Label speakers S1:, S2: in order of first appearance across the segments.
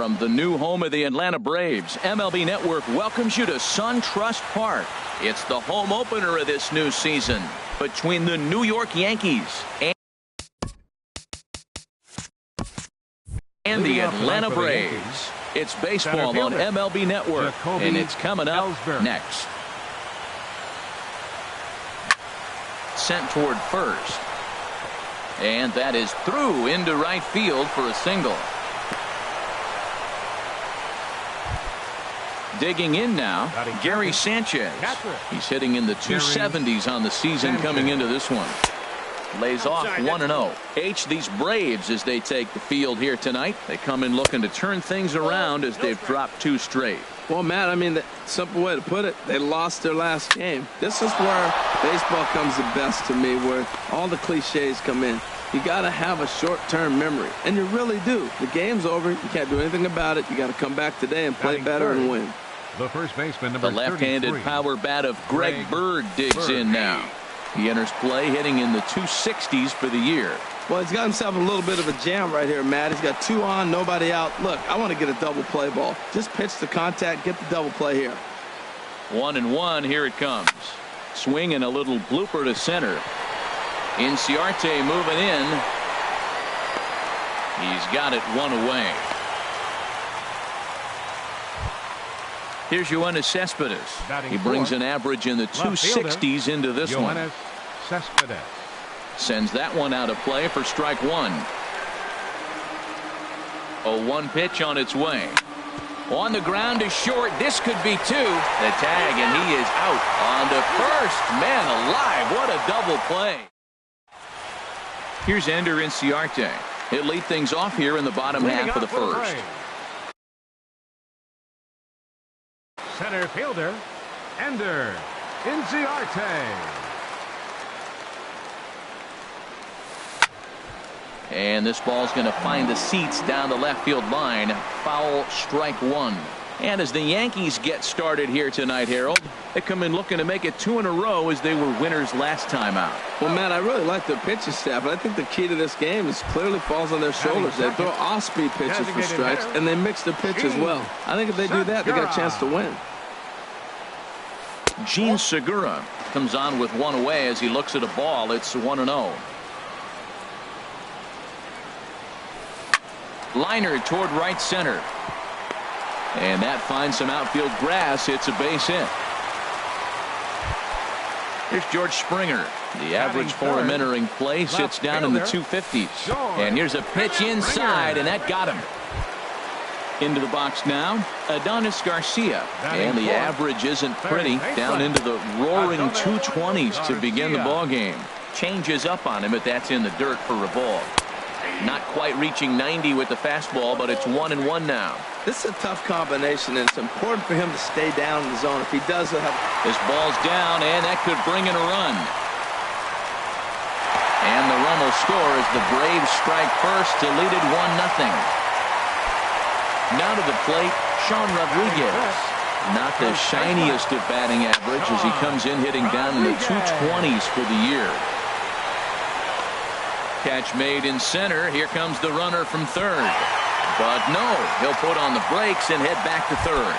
S1: From the new home of the Atlanta Braves, MLB Network welcomes you to SunTrust Park. It's the home opener of this new season between the New York Yankees and the Atlanta Braves. It's baseball on MLB Network, and it's coming up next. Sent toward first. And that is through into right field for a single. Digging in now, Gary Sanchez. He's hitting in the 270s on the season coming into this one. Lays off 1-0. These Braves, as they take the field here tonight, they come in looking to turn things around as they've dropped 2 straight.
S2: Well, Matt, I mean, the simple way to put it, they lost their last game. This is where baseball comes the best to me, where all the cliches come in. You got to have a short-term memory, and you really do. The game's over. You can't do anything about it. You got to come back today and play better and win.
S3: The first baseman, number
S1: the left-handed power bat of Greg Bird digs in now. He enters play hitting in the 260s for the year.
S2: Well, he's got himself a little bit of a jam right here, Matt. He's got 2 on, nobody out. Look, I want to get a double play ball. Just pitch the contact, get the double play here.
S1: 1-1, here it comes. Swing and a little blooper to center. Inciarte moving in. He's got it 1 away. Here's Yoenis Cespedes. He brings an average in the 260s into this one. Sends that one out of play for strike 1. 0-1 pitch on its way. On the ground to short. This could be 2. The tag, and he is out on the first. Man alive, what a double play. Here's Ender Inciarte. He'll lead things off here in the bottom half of the first.
S3: Center fielder, Ender Inciarte.
S1: And this ball's going to find the seats down the left field line. Foul, strike 1. And as the Yankees get started here tonight, Harold, they come in looking to make it 2 in a row as they were winners last time out.
S2: Well, Matt, I really like their pitching staff, but I think the key to this game is clearly falls on their shoulders. They throw off-speed pitches for strikes, and they mix the pitch as well. I think if they do that, they got a chance to win.
S1: Gene Segura comes on with 1 away as he looks at a ball. It's 1-0. Liner toward right center. And that finds some outfield grass. It's a base hit. Here's George Springer. The average for him entering play sits down in the 250s. And here's a pitch inside, and that got him. Into the box now, Adonis Garcia. And the average isn't pretty. Down into the roaring 220s to begin the ball game. Changes up on him, but that's in the dirt for a ball. Not quite reaching 90 with the fastball, but it's 1-1 now.
S2: This is a tough combination, and it's important for him to stay down in the zone. If he does, he'll have...
S1: This ball's down, and that could bring in a run. And the run will score as the Braves strike first to lead it 1-0. Now to the plate, Sean Rodriguez. Not the shiniest of batting average as he comes in hitting down in the 220s for the year. Catch made in center. Here comes the runner from third. But no, he'll put on the brakes and head back to third.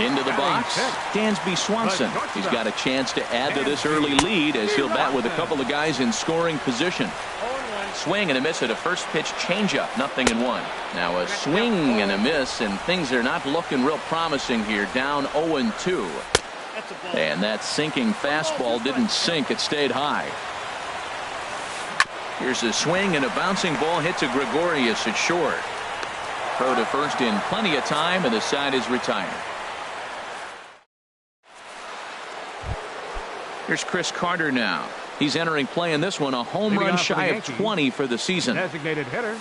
S1: Into the box, Dansby Swanson. He's got a chance to add to this early lead as he'll bat with a couple of guys in scoring position. Swing and a miss at a first pitch changeup, 0-1. Now a swing and a miss, and things are not looking real promising here. Down 0-2. And that sinking fastball didn't sink, it stayed high. Here's a swing and a bouncing ball hit to Gregorius at short. Throw to first in plenty of time, and the side is retired. Here's Chris Carter now. He's entering play in this one, a home run shy of 20 for the season.
S3: Designated hitter.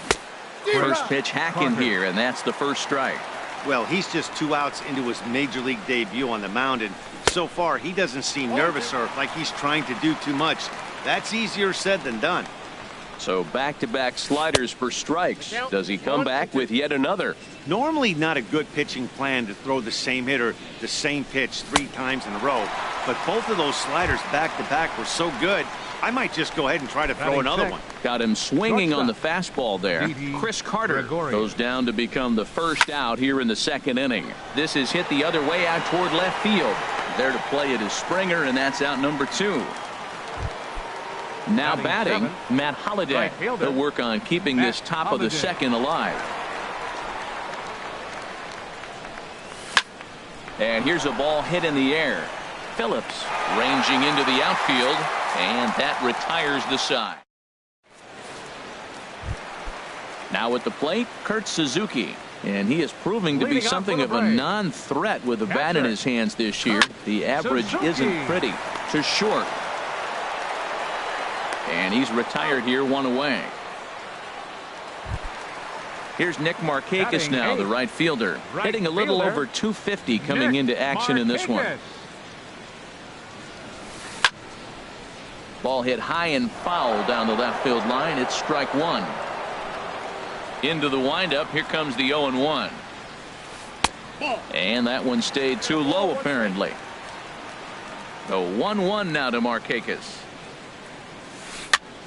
S1: First pitch hack in here, and that's the first strike.
S4: Well, he's just 2 outs into his major league debut on the mound, and so far he doesn't seem nervous or like he's trying to do too much. That's easier said than done.
S1: So back-to-back sliders for strikes. Does he come back with yet another?
S4: Normally not a good pitching plan to throw the same hitter the same pitch 3 times in a row, but both of those sliders back-to-back were so good, I might just go ahead and try to throw another one.
S1: Got him swinging on the fastball there. Chris Carter goes down to become the first out here in the 2nd inning. This is hit the other way out toward left field. There to play it is Springer, and that's out number 2. Now batting, Matt Holliday. He'll work on keeping this top of the 2nd alive. And here's a ball hit in the air. Phillips ranging into the outfield, and that retires the side. Now at the plate, Kurt Suzuki. And he is proving to be something of a non-threat with the bat in his hands this year. The average isn't pretty. To short. And he's retired here, 1 away. Here's Nick Markakis now, the right fielder. Hitting a little over 250 coming into action in this one. Ball hit high and foul down the left field line. It's strike 1. Into the windup. Here comes the 0-1. And that one stayed too low, apparently. The 1-1 now to Markakis.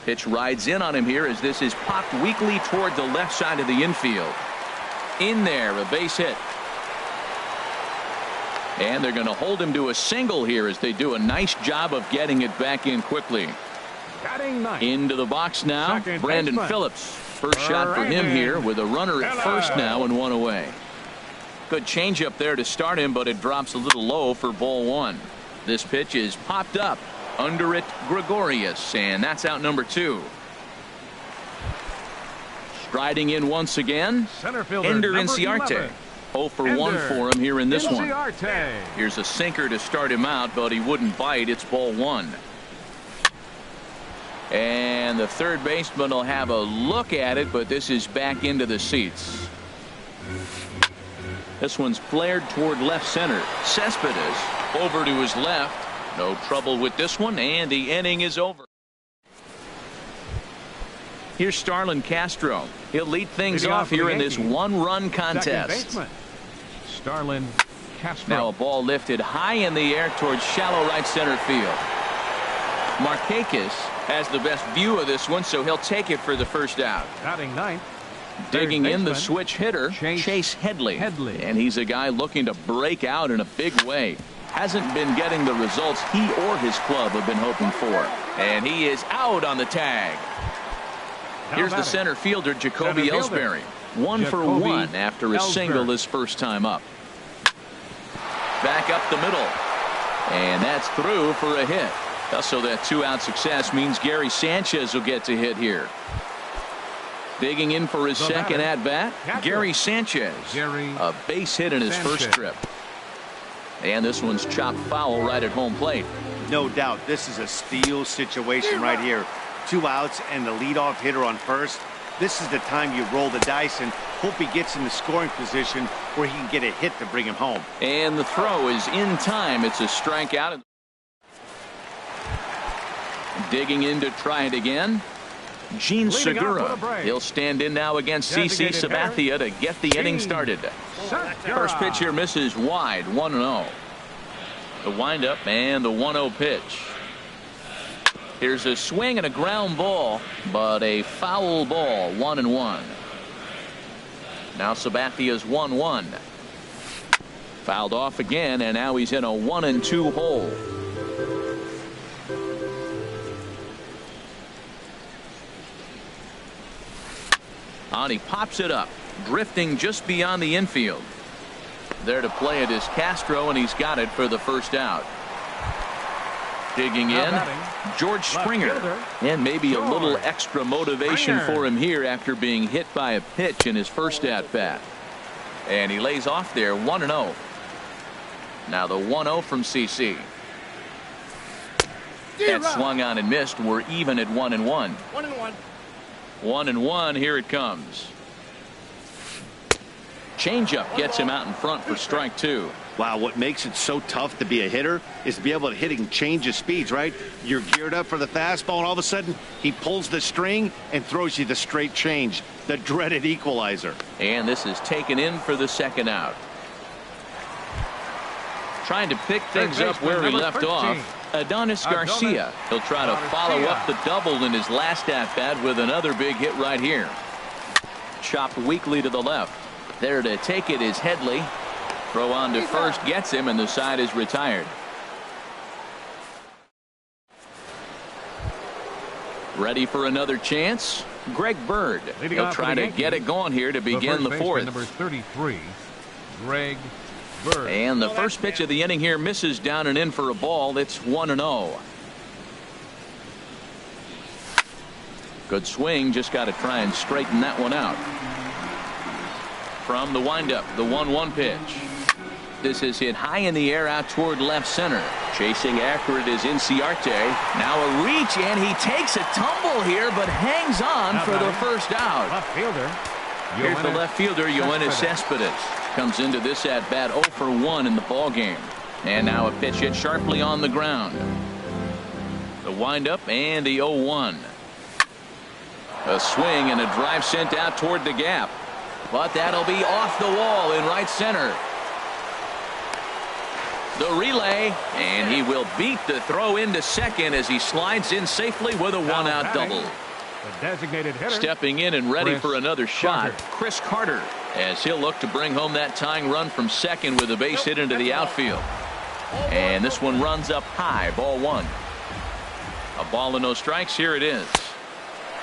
S1: Pitch rides in on him here as this is popped weakly toward the left side of the infield. In there, a base hit. And they're going to hold him to a single here as they do a nice job of getting it back in quickly. Into the box now, Brandon Phillips. First shot for him here with a runner at first now and 1 away. Good changeup there to start him, but it drops a little low for ball 1. This pitch is popped up. Under it, Gregorius, and that's out number 2. Striding in once again, Ender Inciarte. 0 for 1 for him here in this one. Here's a sinker to start him out, but he wouldn't bite. It's ball 1. And the third baseman will have a look at it, but this is back into the seats. This one's flared toward left center. Cespedes over to his left. No trouble with this one, and the inning is over. Here's Starlin Castro. He'll lead things off here in this 1-run contest.
S3: Starlin Castro.
S1: Now a ball lifted high in the air towards shallow right center field. Markakis has the best view of this one, so he'll take it for the first out.
S3: Batting 9th.
S1: Digging in the switch hitter, Chase Headley. And he's a guy looking to break out in a big way. Hasn't been getting the results he or his club have been hoping for. And he is out on the tag. Here's the center fielder, Jacoby Ellsbury. 1 for 1 after a single his first time up. Back up the middle. And that's through for a hit. So that 2-out success means Gary Sanchez will get to hit here. Digging in for his second at-bat, Gary Sanchez. A base hit in his first trip. And this one's chopped foul right at home plate.
S4: No doubt this is a steal situation right here. 2 outs and the leadoff hitter on first. This is the time you roll the dice and hope he gets in the scoring position where he can get a hit to bring him home.
S1: And the throw is in time. It's a strikeout. Digging in to try it again, Gene Segura. He'll stand in now against CC Sabathia to get the inning started. First pitch here misses wide, 1-0. The windup and the 1-0 pitch. Here's a swing and a ground ball, but a foul ball, 1-1. Now Sabathia's 1-1. Fouled off again, and now he's in a 1-2 hole. On he pops it up, drifting just beyond the infield. There to play it is Castro, and he's got it for the first out. Digging in, George Springer, and maybe a little extra motivation for him here after being hit by a pitch in his first at-bat. And he lays off there, 1-0. Now the 1-0 from CC. That swung on and missed. We're even at 1-1. 1-1. Here it comes. Changeup gets him out in front for strike 2.
S4: Wow, what makes it so tough to be a hitter is to be able to hitting change of speeds, right? You're geared up for the fastball, and all of a sudden, he pulls the string and throws you the straight change, the dreaded equalizer.
S1: And this is taken in for the second out. Trying to pick things up where he left off, Adonis Garcia. He'll try to follow up the double in his last at-bat with another big hit right here. Chopped weakly to the left. There to take it is Headley. Throw on to first gets him, and the side is retired. Ready for another chance? Greg Bird. He'll try to get it going here to begin the fourth.
S3: Number 33, Greg Bird.
S1: And the first pitch of the inning here misses down and in for a ball. It's 1-0. Good swing. Just got to try and straighten that one out. From the windup, the 1-1 pitch. This is hit high in the air out toward left center. Chasing after it is Inciarte. Now a reach, and he takes a tumble here, but hangs on for the first out.
S3: Left fielder.
S1: Here's the left fielder, Yoenis Cespedes. Comes into this at-bat 0 for 1 in the ballgame. And now a pitch hit sharply on the ground. The windup and the 0-1. A swing and a drive sent out toward the gap. But that'll be off the wall in right center. The relay, and he will beat the throw into second as he slides in safely with a one-out double.
S3: The designated hitter.
S1: Stepping in and ready for another shot, Chris Carter, as he'll look to bring home that tying run from second with a base hit into the outfield. And this one runs up high, ball 1. A ball and no strikes, here it is.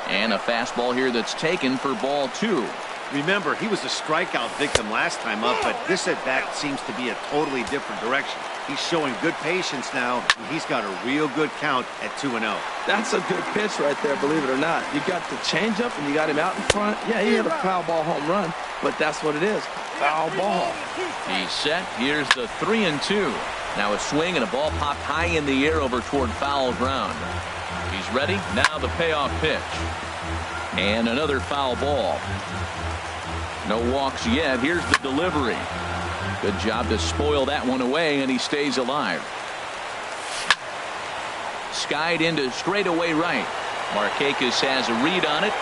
S1: And a fastball here that's taken for ball 2.
S4: Remember, he was a strikeout victim last time up, but this at-bat seems to be a totally different direction. He's showing good patience now, and he's got a real good count at 2-0.
S2: That's a good pitch right there, believe it or not. You got the changeup, and you got him out in front. Yeah, he hit a foul ball home run, but that's what it is, foul ball.
S1: He's set. Here's the 3-2. Now a swing and a ball popped high in the air over toward foul ground. He's ready. Now the payoff pitch. And another foul ball. No walks yet. Here's the delivery. Good job to spoil that one away, and he stays alive. Skied into straightaway right. Markakis has a read on it.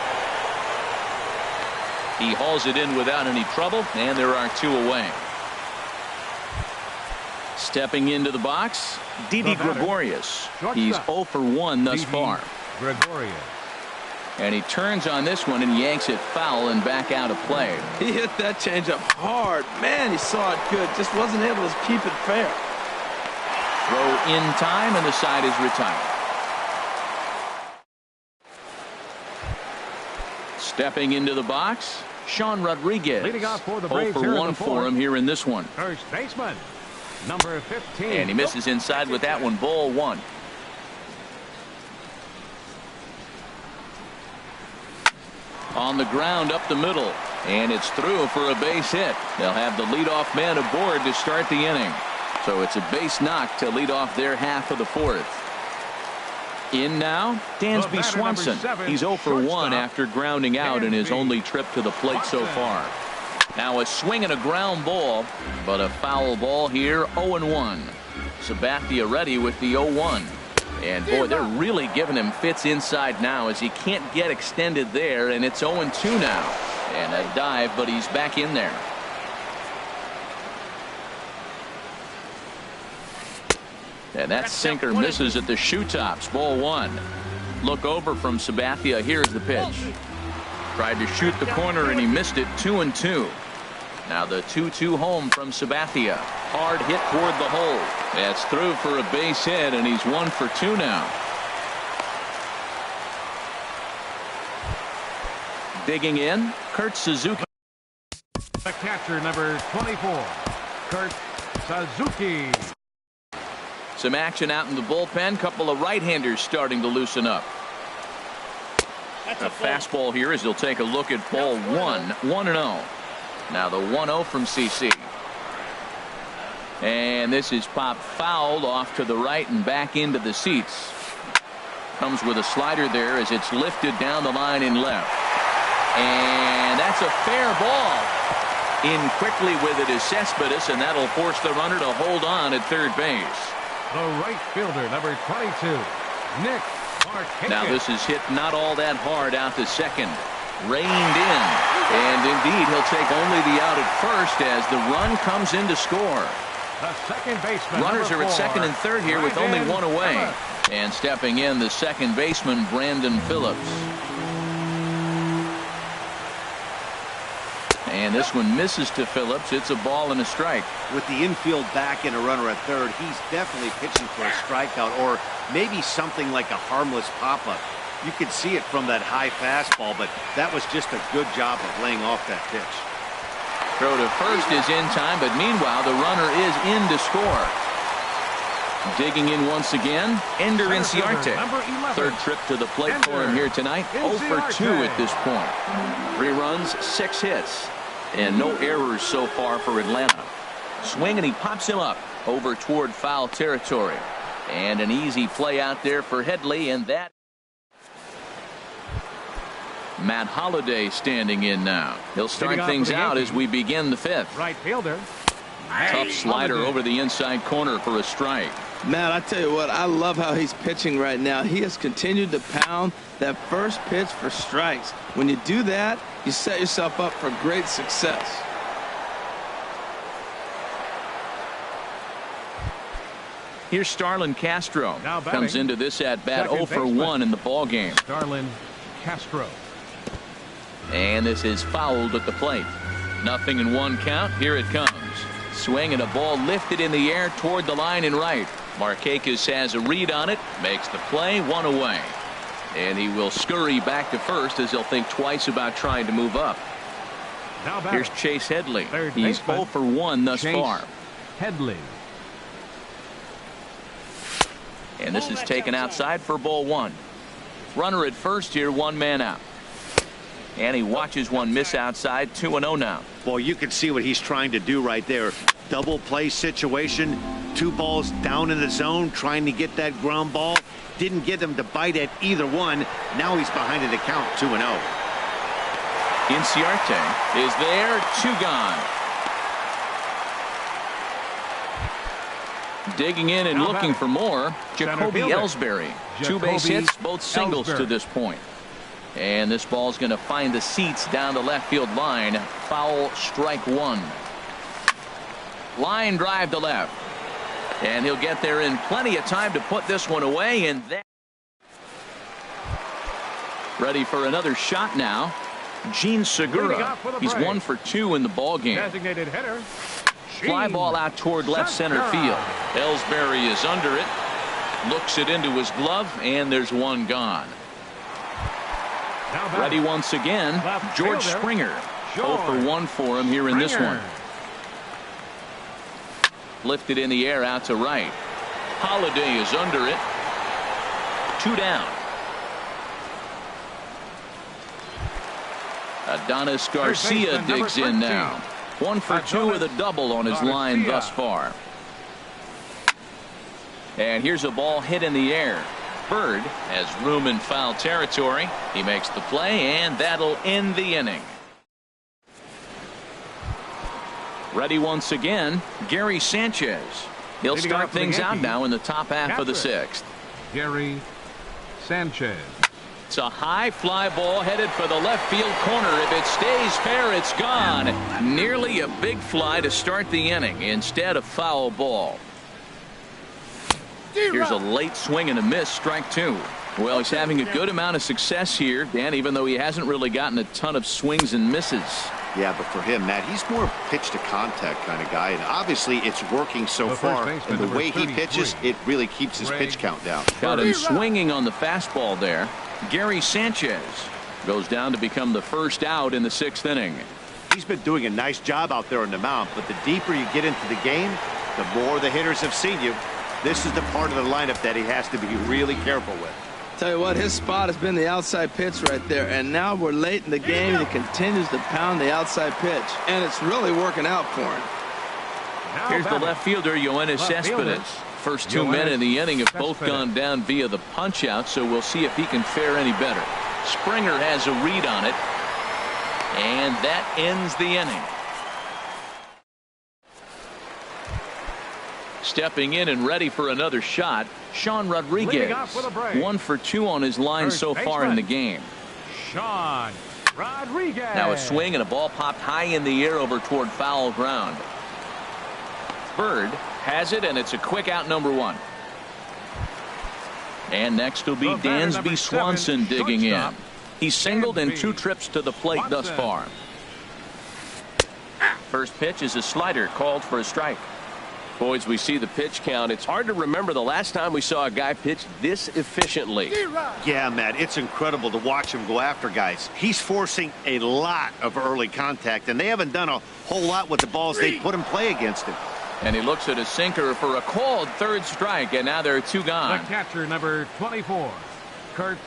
S1: He hauls it in without any trouble, and there are 2 away. Stepping into the box, Didi Gregorius. He's 0 for 1 thus far.
S3: Gregorius.
S1: And he turns on this one and yanks it foul and back out of play.
S2: He hit that changeup hard. Man, he saw it good. Just wasn't able to keep it fair.
S1: Throw in time, and the side is retired. Stepping into the box, Sean Rodriguez.
S3: Leading off for the
S1: 0
S3: Braves
S1: for 1 for him here in this one.
S3: First baseman, number 15.
S1: And he misses inside with that one, ball 1. On the ground up the middle, and it's through for a base hit. They'll have the leadoff man aboard to start the inning. So it's a base knock to lead off their half of the 4th. In now, Dansby Swanson. He's 0 for 1 after grounding out in his only trip to the plate so far. Now a swing and a ground ball, but a foul ball here, 0-1. Sabathia ready with the 0-1. And boy, they're really giving him fits inside now as he can't get extended there, and it's 0-2 now. And a dive, but he's back in there. And that sinker misses at the shoe tops, ball 1. Look over from Sabathia. Here's the pitch. Tried to shoot the corner, and he missed it, 2-2. Now the 2-2 home from Sabathia. Hard hit toward the hole. That's through for a base hit, and he's 1 for 2 now. Digging in, Kurt Suzuki.
S3: The catcher, number 24, Kurt Suzuki.
S1: Some action out in the bullpen. Couple of right-handers starting to loosen up. A fastball here as he'll take a look at ball 1, 1-0. Now the 1-0 from CC. And this is popped fouled off to the right and back into the seats. Comes with a slider there as it's lifted down the line in left. And that's a fair ball. In quickly with it is Cespedes, and that'll force the runner to hold on at third base.
S3: The right fielder, number 22, Nick Markakis.
S1: Now this is hit not all that hard out to second. Reined in. And indeed, he'll take only the out at first as the run comes in to score.
S3: The second baseman,
S1: Runners are at second and third here with only one away.
S3: Phillips.
S1: And stepping in, the second baseman, Brandon Phillips. And this one misses to Phillips. It's a ball and a strike.
S4: With the infield back and a runner at third, he's definitely pitching for a strikeout or maybe something like a harmless pop-up. You could see it from that high fastball, but that was just a good job of laying off that pitch.
S1: Throw to first is in time, but meanwhile, the runner is in to score. Digging in once again, Ender Inciarte. Third trip to the plate for him here tonight. 0 for 2 at this point. 3 runs, 6 hits. And no errors so far for Atlanta. Swing, and he pops him up over toward foul territory. And an easy play out there for Headley, and that. Matt Holliday standing in now. He'll start things out as we begin the 5th.
S3: Right fielder.
S1: Tough slider over the inside corner for a strike.
S2: Matt, I tell you what, I love how he's pitching right now. He has continued to pound that first pitch for strikes. When you do that, you set yourself up for great success.
S1: Here's Starlin Castro.
S3: Now batting.
S1: Comes into this at bat
S3: Second
S1: 0 for
S3: baseman.
S1: 1 in the ball game.
S3: Starlin Castro.
S1: And this is fouled at the plate. 0-1 count. Here it comes. Swing and a ball lifted in the air toward the line and right. Markakis has a read on it. Makes the play. 1 away. And he will scurry back to first as he'll think twice about trying to move up.
S3: Now
S1: Here's Chase Headley.
S3: Third
S1: He's
S3: baseman.
S1: 0 for 1 thus
S3: Chase
S1: far.
S3: Headley.
S1: And this is taken outside for ball 1. Runner at first here, 1 man out. And he watches one miss outside. 2-0 now.
S4: Well, you can see what he's trying to do right there. Double play situation. 2 balls down in the zone, trying to get that ground ball. Didn't get him to bite at either one. Now he's behind in the count, 2-0.
S1: Inciarte is there. 2 gone. Digging in and
S3: Now
S1: looking
S3: batting.
S1: for more. Jacoby
S3: fielder.
S1: Ellsbury. 2 base
S3: Jacoby
S1: hits, both singles to
S3: Ellsbury.
S1: this point. And this ball's going to find the seats down the left field line. Foul, strike 1. Line drive to left. And he'll get there in plenty of time to put this one away. And that. Ready for another shot now. Gene
S3: Leading
S1: Segura.
S3: off for the
S1: He's
S3: break.
S1: 1 for 2 in the ball game.
S3: Designated hitter.
S1: Fly ball out toward left center field. Ellsbury is under it. Looks it into his glove, and there's 1 gone.
S3: Now batting.
S1: Ready once again.
S3: Left
S1: George
S3: fielder.
S1: Springer. 0
S3: George
S1: for 1 for him here in this
S3: Springer.
S1: one. Lifted in the air out to right. Holliday is under it. 2 down. Adonis Garcia
S3: baseman, number
S1: digs in
S3: 13.
S1: now. 1 for 2 with a double on his line
S3: Garcia.
S1: thus far. And here's a ball hit in the air. Bird has room in foul territory. He makes the play, and that'll end the inning. Ready once again, Gary Sanchez. He'll
S3: Leading
S1: start
S3: off for the
S1: things out
S3: Yankees.
S1: now in the top half of the
S3: Catcher.
S1: 6th.
S3: Gary Sanchez.
S1: It's a high fly ball headed for the left field corner. If it stays fair, it's gone. Nearly a big fly to start the inning. Instead, a foul ball. Here's a late swing and a miss, strike 2. Well, he's having a good amount of success here, Dan, even though he hasn't really gotten a ton of swings and misses.
S4: Yeah, but for him, Matt, he's more pitch to contact kind of guy, and obviously it's working so
S3: The first
S4: far.
S3: baseman,
S4: And the
S3: number
S4: way he
S3: 33.
S4: pitches, it really keeps his
S3: Ray
S4: pitch count down.
S1: Got him swinging on the fastball there. Gary Sanchez goes down to become the first out in the 6th inning.
S4: He's been doing a nice job out there on the mound, but the deeper you get into the game, the more the hitters have seen you. This is the part of the lineup that he has to be really careful with.
S2: Tell you what, his spot has been the outside pitch right there, and now we're late in the game, and he continues to pound the outside pitch, and it's really working out for him.
S3: Now
S1: Here's the
S3: batting.
S1: left fielder, Yoenis
S3: Left fielder.
S1: Cespedes. First 2 men in the inning have both
S3: Cespedes.
S1: gone down via the punch-out, so we'll see if he can fare any better. Springer has a read on it, and that ends the inning. Stepping in and ready for another shot, Sean Rodriguez. 1 for 2 on his line so far in the game.
S3: Sean Rodriguez.
S1: Now a swing and a ball popped high in the air over toward foul ground. Bird has it, and it's a quick out, number 1. And next will be Dansby Swanson digging in. He's singled in 2 trips to the plate thus far. First pitch is a slider called for a strike. Boys, we see the pitch count. It's hard to remember the last time we saw a guy pitch this efficiently.
S4: Yeah, Matt, it's incredible to watch him go after guys. He's forcing a lot of early contact, and they haven't done a whole lot with the balls they put in play against him.
S1: And he looks at a sinker for a called 3rd strike, and now there are 2 gone.
S3: The catcher, number 24, Kurt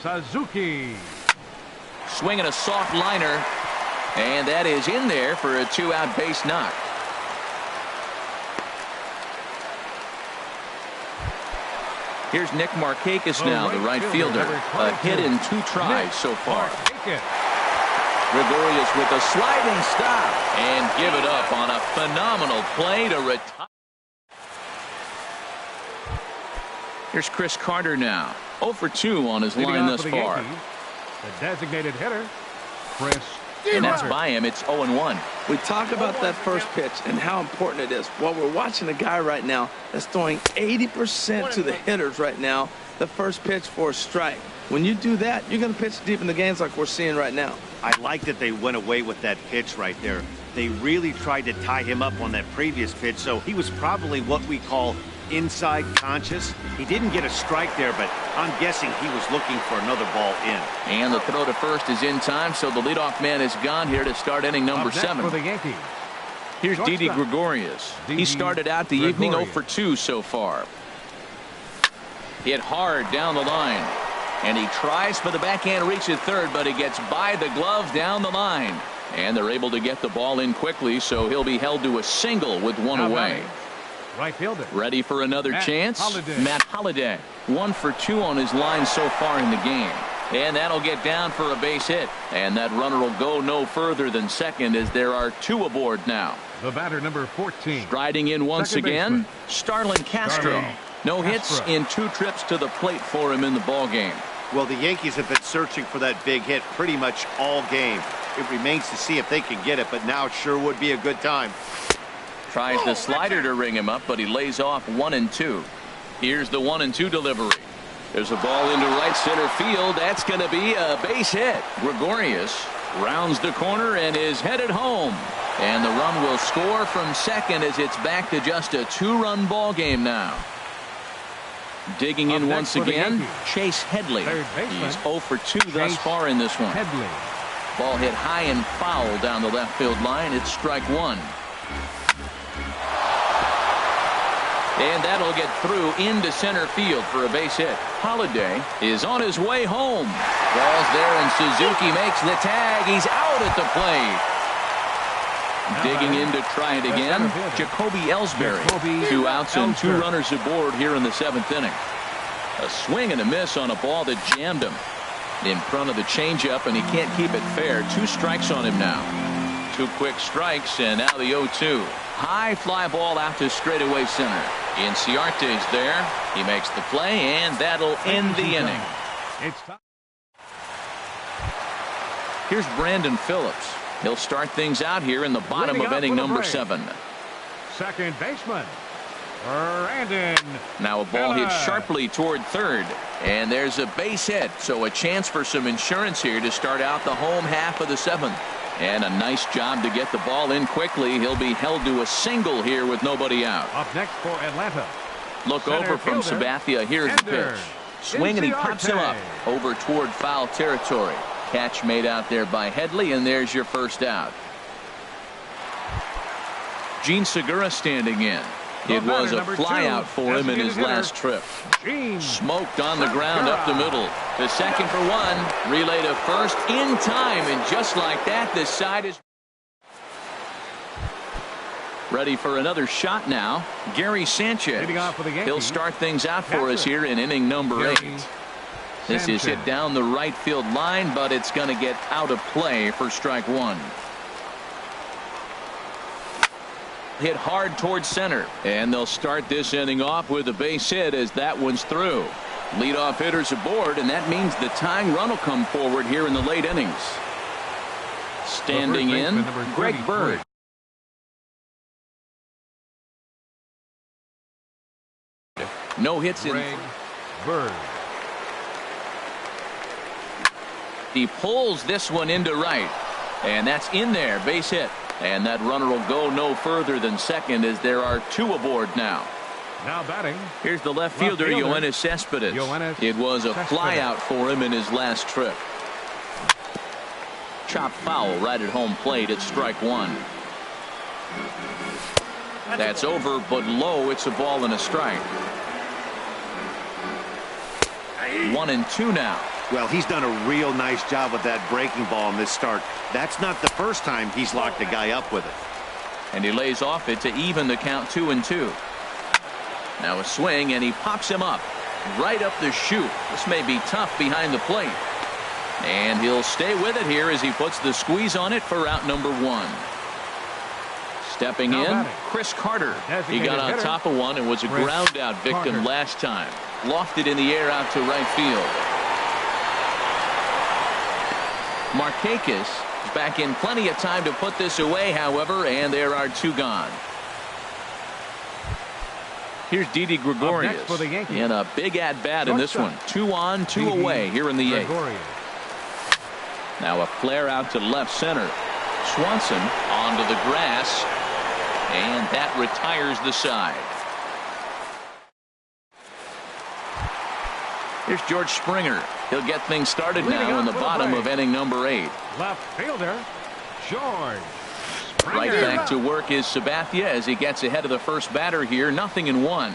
S3: Suzuki.
S1: Swinging a soft liner, and that is in there for a 2-out base knock. Here's Nick Markakis now, the right fielder. A hit in 2 tries so far. Gregorius with a sliding stop and give it up on a phenomenal play to retire. Here's Chris Carter now. 0 for 2 on his line thus far.
S3: The designated hitter, Chris.
S1: And that's by him. It's 0-1.
S2: We talk about that first pitch and how important it is. Well, we're watching a guy right now that's throwing 80% to the hitters right now, the first pitch for a strike. When you do that, you're going to pitch deep in the games like we're seeing right now.
S4: I like that they went away with that pitch right there. They really tried to tie him up on that previous pitch, so he was probably what we call inside conscious. He didn't get a strike there, but I'm guessing he was looking for another ball in.
S1: And the throw to first is in time, so the leadoff man is gone here to start inning number 7.
S3: For the Yankees.
S1: Here's Didi Gregorius. He started out the evening 0 for 2 so far. Hit hard down the line. And he tries for the backhand reach at third, but he gets by the glove down the line. And they're able to get the ball in quickly, so he'll be held to a single with 1 away.
S3: Right fielder.
S1: Ready for another chance?
S3: Holliday.
S1: Matt Holliday. 1 for 2 on his line so far in the game. And that'll get down for a base hit. And that runner will go no further than second as there are 2 aboard now.
S3: The batter, number 14.
S1: Striding in once again, Starlin Castro. No hits in 2 trips to the plate for him in the ball game.
S4: Well, the Yankees have been searching for that big hit pretty much all game. It remains to see if they can get it, but now it sure would be a good time.
S1: Tries the slider to ring him up, but he lays off 1-2. Here's the 1-2 delivery. There's a ball into right center field. That's going to be a base hit. Gregorius rounds the corner and is headed home. And the run will score from second as it's back to just a 2-run ball game now. Digging in once again, Chase Headley. He's 0 for 2 thus far in this one.
S3: Headley.
S1: Ball hit high and foul down the left field line. It's strike 1. And that'll get through into center field for a base hit. Holliday is on his way home. Ball's there and Suzuki makes the tag. He's out at the plate. Digging in to try it again, Jacoby Ellsbury. 2 outs and 2 runners aboard here in the 7th inning. A swing and a miss on a ball that jammed him in front of the changeup, and he can't keep it fair. 2 strikes on him now. 2 quick strikes, and now the 0-2. High fly ball out to straightaway center. Inciarte's there. He makes the play, and that'll end the inning. Here's Brandon Phillips. He'll start things out here in the bottom of inning number 7.
S3: Second baseman, Brandon.
S1: Now a ball hit sharply toward third, and there's a base hit, so a chance for some insurance here to start out the home half of the 7th. And a nice job to get the ball in quickly. He'll be held to a single here with nobody out.
S3: Up next for Atlanta.
S1: Look over from Sabathia. Here's the pitch. Swing, and he pops him up over toward foul territory. Catch made out there by Headley, and there's your first out. Gene Segura standing in. It was a flyout for him in his last trip. Smoked on the ground up the middle. To second for 1. Relay to first in time, and just like that, this side is ready for another shot now. Gary Sanchez. He'll start things out for us here in inning number 8. This is hit down the right field line, but it's going to get out of play for strike 1. hit hard towards center. And they'll start this inning off with a base hit as that one's through. Leadoff hitters aboard, and that means the tying run will come forward here in the late innings. Standing in, Greg Bird. No hits in.
S3: Bird.
S1: He pulls this one into right, and that's in there, base hit. And that runner will go no further than second as there are two aboard now.
S3: Now batting.
S1: Here's the left fielder, Yoenis Cespedes. It was a flyout for him in his last trip. Chopped foul right at home plate at strike one. That's over, but low. It's a ball and a strike. 1-2 now.
S4: Well, he's done a real nice job with that breaking ball in this start. That's not the first time he's locked a guy up with it.
S1: And he lays off it to even the count 2-2. Now a swing, and he pops him up right up the chute. This may be tough behind the plate. And he'll stay with it here as he puts the squeeze on it for out number one. Stepping in, Chris Carter. He got on top of one and was a ground out victim last time. Lofted in the air out to right field. Markakis is back in plenty of time to put this away, however, and there are two gone. Here's Didi Gregorius in a big at-bat in this one. 2 on, 2 away here in the 8th. Now a flare out to left center. Swanson onto the grass, and that retires the side. Here's George Springer. He'll get things started now in the bottom of inning number 8.
S3: Left fielder, George Springer.
S1: Right back to work is Sabathia as he gets ahead of the first batter here. 0-1.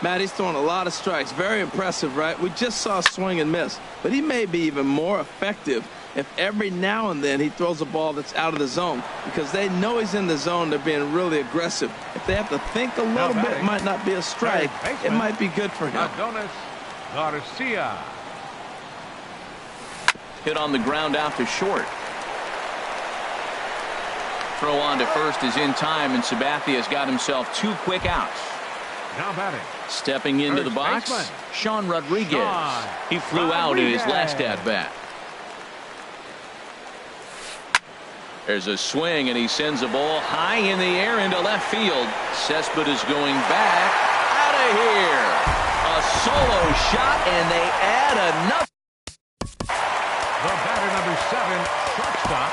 S2: Matt, he's throwing a lot of strikes. Very impressive, right? We just saw swing and miss, but he may be even more effective if every now and then he throws a ball that's out of the zone, because they know he's in the zone. They're being really aggressive. If they have to think a little bit, it might not be a strike. It might be good for him.
S3: Adonis Garcia.
S1: Hit on the ground out to short. Throw on to first is in time, and Sabathia's got himself 2 quick outs.
S3: Now batting.
S1: Stepping into the box, Sean Rodriguez. He flew out in his last at-bat. There's a swing, and he sends a ball high in the air into left field. Cespedes going back. Out of here. A solo shot, and they add enough.
S3: The batter number 7, shortstop,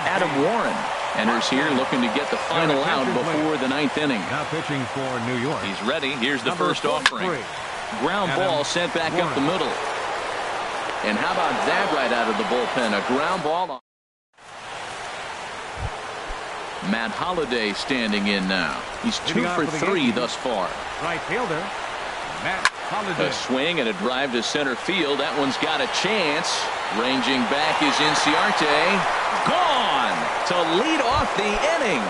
S1: Adam Warren enters here looking to get the final out before the 9th inning.
S3: Now pitching for New York.
S1: He's ready. Here's the first offering. Ground ball sent back up the middle. And how about that right out of the bullpen? A ground ball. Matt Holliday standing in now. He's 2 for 3 thus far.
S3: Right fielder, Matt Holliday.
S1: A swing and a drive to center field. That one's got a chance. Ranging back is Inciarte. Gone to lead off the inning.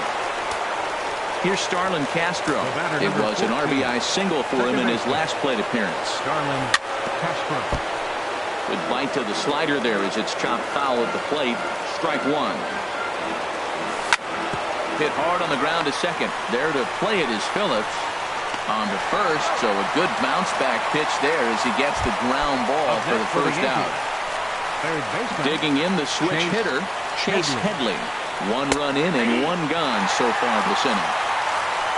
S1: Here's Starlin Castro. It was an RBI single for him in his last plate appearance.
S3: Starlin Castro.
S1: Good bite to the slider there as it's chopped foul at the plate. Strike one. Hit hard on the ground to second. There to play it is Phillips. On to first, so a good bounce back pitch there as he gets the ground ball for the first out. Digging in the switch hitter, Chase Headley. 1 run in and 1 gone so far this inning.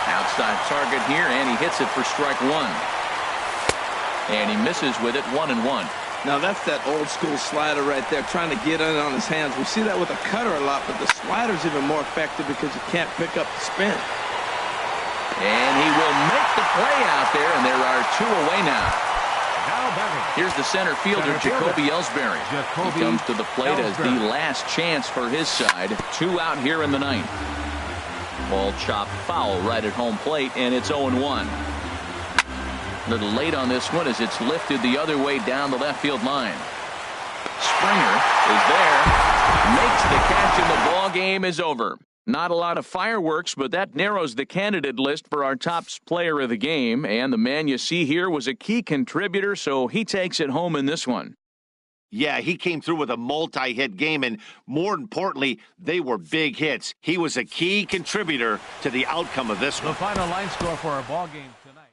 S1: Outside target here, and he hits it for strike one. And he misses with it, 1-1.
S2: Now that's that old school slider right there, trying to get in on his hands. We see that with a cutter a lot, but the slider's even more effective because you can't pick up the spin.
S1: And he will make the play out there, and there are 2 away now. Here's the center fielder, Jacoby Ellsbury. He comes to the plate as the last chance for his side. 2 out here in the 9th. Ball chopped foul right at home plate, and it's 0-1. A little late on this one as it's lifted the other way down the left field line. Springer is there. Makes the catch, and the ball game is over. Not a lot of fireworks, but that narrows the candidate list for our top player of the game. And the man you see here was a key contributor, so he takes it home in this one.
S4: Yeah, he came through with a multi-hit game, and more importantly, they were big hits. He was a key contributor to the outcome of this one.
S3: The final line score for our ball game tonight.